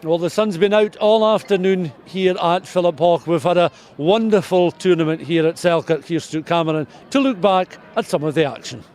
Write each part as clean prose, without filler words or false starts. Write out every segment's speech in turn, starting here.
Well, the sun's been out all afternoon here at Philip Hawke. We've had a wonderful tournament here at Selkirk, Cameron, to look back at some of the action.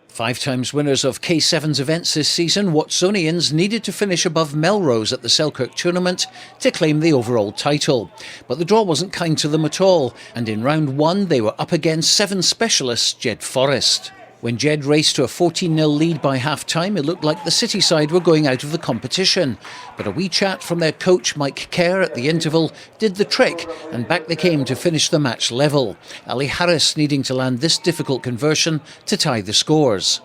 5 times winners of K7's events this season, Watsonians needed to finish above Melrose at the Selkirk tournament to claim the overall title. But the draw wasn't kind to them at all, and in round 1 they were up against 7 specialists Jed Forest. When Jed raced to a 14-0 lead by half-time, it looked like the City side were going out of the competition. But a wee chat from their coach Mike Kerr at the interval did the trick, and back they came to finish the match level. Ali Harris needing to land this difficult conversion to tie the scores.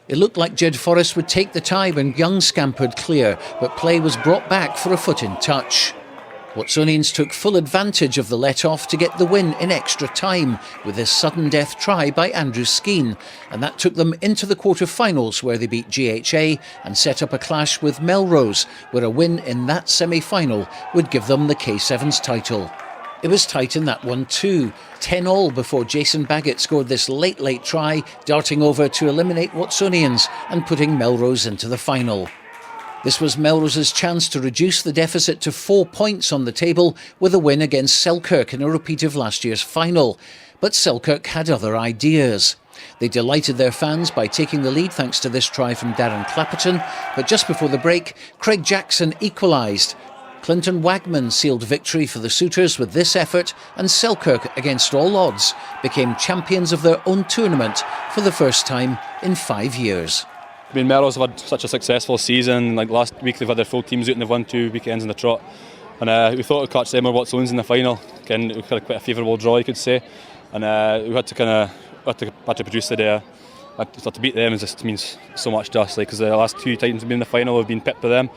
It looked like Jed Forest would take the tie when Young scampered clear, but play was brought back for a foot in touch. Watsonians took full advantage of the let-off to get the win in extra time with a sudden death try by Andrew Skeen, and that took them into the quarter-finals where they beat GHA and set up a clash with Melrose, where a win in that semi-final would give them the K7's title. It was tight in that one too, 10-all before Jason Baggett scored this late try, darting over to eliminate Watsonians and putting Melrose into the final. This was Melrose's chance to reduce the deficit to 4 points on the table with a win against Selkirk in a repeat of last year's final. But Selkirk had other ideas. They delighted their fans by taking the lead thanks to this try from Darren Clapperton, but just before the break, Craig Jackson equalised. Clinton Wagman sealed victory for the suitors with this effort, and Selkirk, against all odds, became champions of their own tournament for the first time in 5 years. I mean, Melrose have had such a successful season. Like last week, they've had their full teams out and they've won 2 weekends in the trot. And we thought we'd catch them or Watsonians in the final. Again, we had quite a favourable draw, you could say. And we had to produce the day. To beat them just means so much to us, because the last 2 times we've been in the final, we've been pipped by them.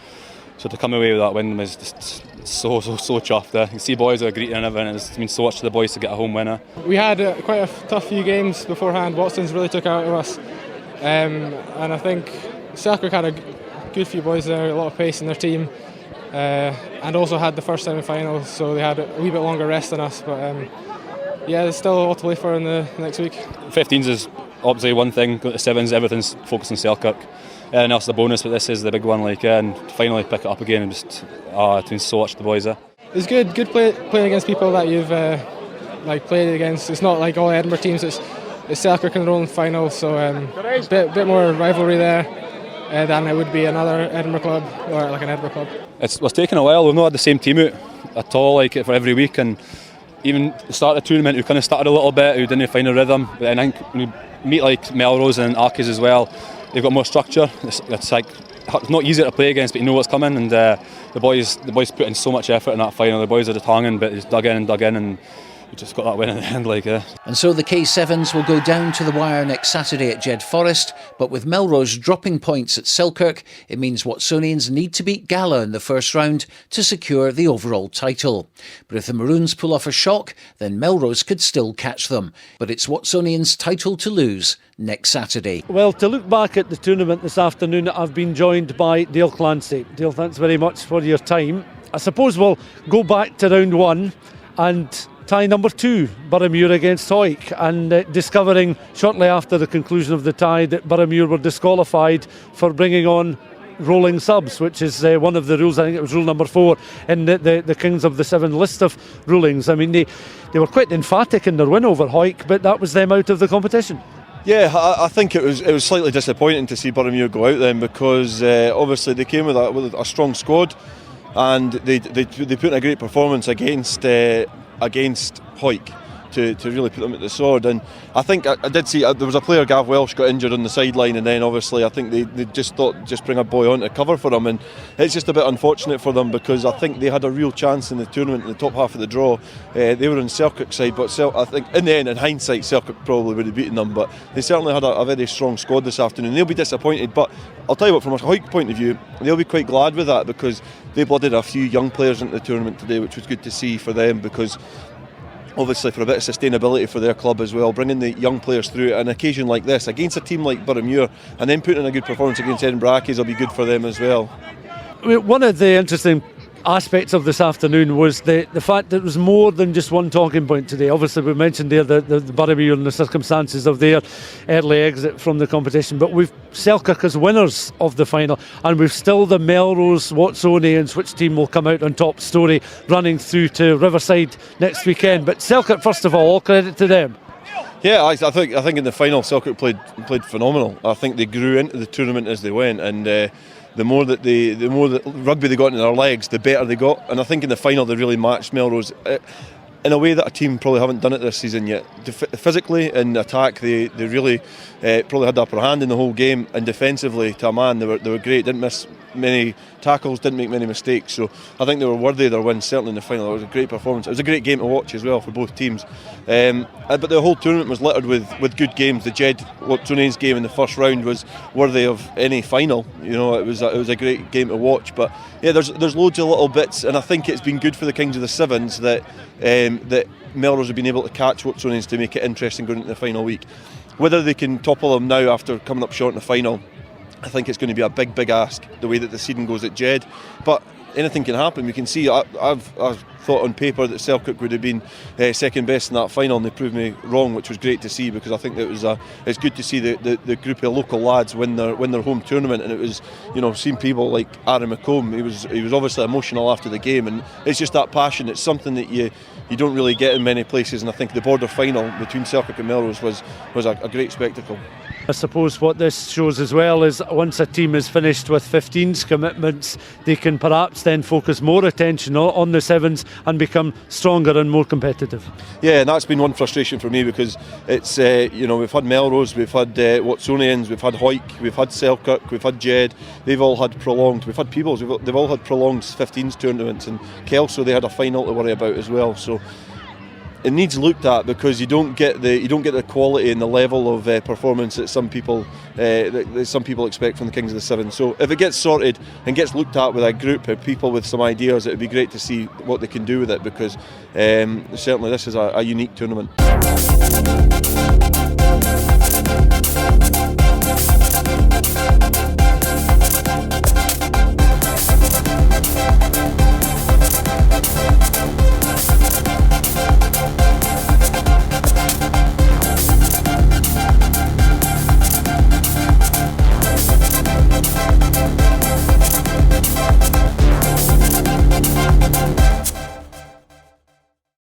So to come away with that win is just so chuffed. You see boys are greeting and everything. It means so much to the boys to get a home winner. We had quite a tough few games beforehand. Watson's really took out of us. And I think Selkirk had a good few boys there, a lot of pace in their team, and also had the first semi-final, so they had a wee bit longer rest than us. But yeah, there's still a lot to play for in the next week. 15s is obviously one thing, going to 7s, everything's focused on Selkirk. And else the bonus, but this is the big one. And finally pick it up again, and just it means so much to the boys there. It's good playing against people that you've played against. It's not like all Edinburgh teams. It's Selkirk in their own final, so a bit more rivalry there than it would be another Edinburgh club or like an Edinburgh club. It was taking a while. We've not had the same team out at all, for every week, and even the start of the tournament, we kind of started a little bit. We didn't find a rhythm, but then I think when we meet like Melrose and Arkies as well, they've got more structure. It's like not easier to play against, but you know what's coming, and the boys put in so much effort in that final. The boys are just hanging, but just dug in, and we just got that win in the end. And so the K7s will go down to the wire next Saturday at Jed Forest, but with Melrose dropping points at Selkirk, it means Watsonians need to beat Gala in the first round to secure the overall title. But if the Maroons pull off a shock, then Melrose could still catch them. But it's Watsonians' title to lose next Saturday. Well, to look back at the tournament this afternoon, I've been joined by Dale Clancy. Dale, thanks very much for your time. I suppose we'll go back to round 1 and tie number 2, Boroughmuir against Hawick, and discovering shortly after the conclusion of the tie that Boroughmuir were disqualified for bringing on rolling subs, which is one of the rules. I think it was rule number 4 in the Kings of the 7 list of rulings. I mean, they were quite emphatic in their win over Hawick, but that was them out of the competition. Yeah, I think it was slightly disappointing to see Boroughmuir go out then, because obviously they came with a strong squad, and they put in a great performance against Hawick to really put them at the sword. And I think I did see there was a player, Gav Welsh, got injured on the sideline, and then obviously I think they just thought just bring a boy on to cover for him, and it's just a bit unfortunate for them, because I think they had a real chance in the tournament in the top half of the draw. They were on Selkirk side, but I think in the end, in hindsight, Selkirk probably would have beaten them, but they certainly had a very strong squad this afternoon. They'll be disappointed, but I'll tell you what, from a Hawick point of view, they'll be quite glad with that, because they blooded a few young players into the tournament today, which was good to see for them, because obviously for a bit of sustainability for their club as well, bringing the young players through at an occasion like this against a team like Boroughmuir, and then putting in a good performance against Edinburgh Accies will be good for them as well. One of the interesting aspects of this afternoon was the fact that it was more than just one talking point today. Obviously, we mentioned there the Boroughmuir and the circumstances of their early exit from the competition, but we've Selkirk as winners of the final, and we've still the Melrose, Watsonians, which team will come out on top story running through to Riverside next weekend. But Selkirk, first of all credit to them. Yeah, I think in the final Selkirk played phenomenal. I think they grew into the tournament as they went, and the more that rugby they got into their legs, the better they got. And I think in the final they really matched Melrose in a way that a team probably haven't done it this season yet. Physically in attack, they really probably had the upper hand in the whole game, and defensively to a man they were great. Didn't miss many tackles, didn't make many mistakes. So I think they were worthy of their win, certainly in the final. It was a great performance. It was a great game to watch as well for both teams. But the whole tournament was littered with good games. The Jed Watsonians game in the first round was worthy of any final. You know, it was a great game to watch. But yeah, there's loads of little bits, and I think it's been good for the Kings of the Sevens that Melrose have been able to catch Watsonians to make it interesting going into the final week. Whether they can topple them now after coming up short in the final, I think it's going to be a big ask, the way that the seeding goes at Jed. But anything can happen. We can see, I've thought on paper that Selkirk would have been second best in that final, and they proved me wrong, which was great to see, because I think that it's good to see the group of local lads win their home tournament. And it was, you know, seeing people like Aaron McComb, he was obviously emotional after the game, and it's just that passion. It's something that you don't really get in many places, and I think the border final between Selkirk and Melrose was a great spectacle. I suppose what this shows as well is once a team is finished with 15s commitments, they can perhaps then focus more attention on the sevens and become stronger and more competitive. Yeah, and that's been one frustration for me, because it's we've had Melrose, we've had Watsonians, we've had Hoyk, we've had Selkirk, we've had Jed. They've all had prolonged. We've had Peebles. They've all had prolonged 15s tournaments, and Kelso, they had a final to worry about as well. So it needs looked at, because you don't get the quality and the level of performance that some people expect from the Kings of the Seven. So if it gets sorted and gets looked at with a group of people with some ideas, it would be great to see what they can do with it, because certainly this is a unique tournament.